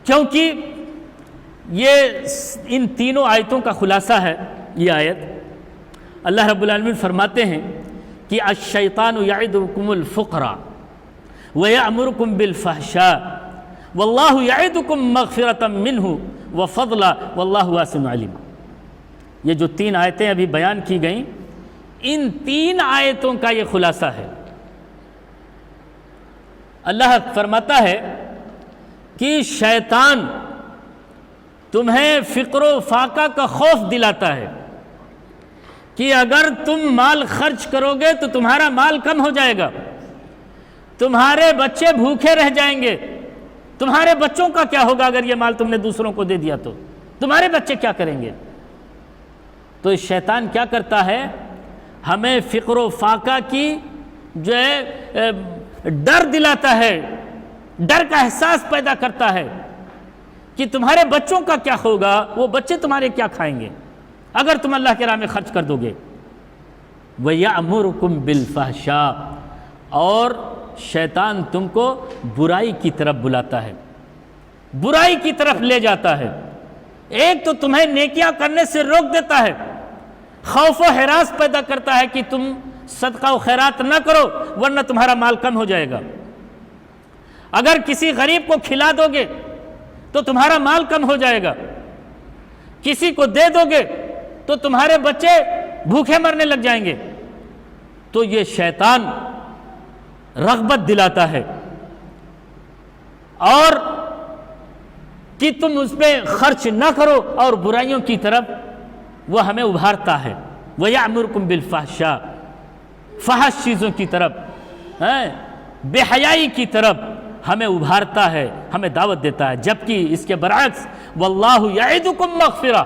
کیونکہ یہ ان تینوں آیتوں کا خلاصہ ہے یہ آیت۔ اللہ رب العالمین فرماتے ہیں کہ الشیطان یعدکم الفقر ویأمرکم بالفحشاء واللہ یعدکم مغفرۃ منہ وفضلا واللہ واسع علیم۔ یہ جو تین آیتیں ابھی بیان کی گئیں، ان تین آیتوں کا یہ خلاصہ ہے۔ اللہ فرماتا ہے کہ شیطان تمہیں فقر و فاقہ کا خوف دلاتا ہے کہ اگر تم مال خرچ کرو گے تو تمہارا مال کم ہو جائے گا، تمہارے بچے بھوکے رہ جائیں گے، تمہارے بچوں کا کیا ہوگا اگر یہ مال تم نے دوسروں کو دے دیا تو تمہارے بچے کیا کریں گے؟ تو شیطان کیا کرتا ہے؟ ہمیں فقر و فاقہ کی جو ہے ڈر دلاتا ہے، ڈر کا احساس پیدا کرتا ہے کہ تمہارے بچوں کا کیا ہوگا، وہ بچے تمہارے کیا کھائیں گے اگر تم اللہ کے راہ میں خرچ کر دو گے۔ وَيَأْمُرُكُمْ بِالْفَحْشَاءِ، اور شیطان تم کو برائی کی طرف بلاتا ہے، برائی کی طرف لے جاتا ہے۔ ایک تو تمہیں نیکیاں کرنے سے روک دیتا ہے، خوف و ہراس پیدا کرتا ہے کہ تم صدقہ و خیرات نہ کرو ورنہ تمہارا مال کم ہو جائے گا، اگر کسی غریب کو کھلا دو گے تو تمہارا مال کم ہو جائے گا، کسی کو دے دو گے تو تمہارے بچے بھوکے مرنے لگ جائیں گے۔ تو یہ شیطان رغبت دلاتا ہے اور کہ تم اس پہ خرچ نہ کرو، اور برائیوں کی طرف وہ ہمیں ابھارتا ہے۔ وَيَأْمُرُكُمْ بِالْفَحْشَاءِ، فحش چیزوں کی طرف، بے حیائی کی طرف ہمیں ابھارتا ہے، ہمیں دعوت دیتا ہے، جبکہ اس کے برعکس واللہ یعدکم مغفرہ،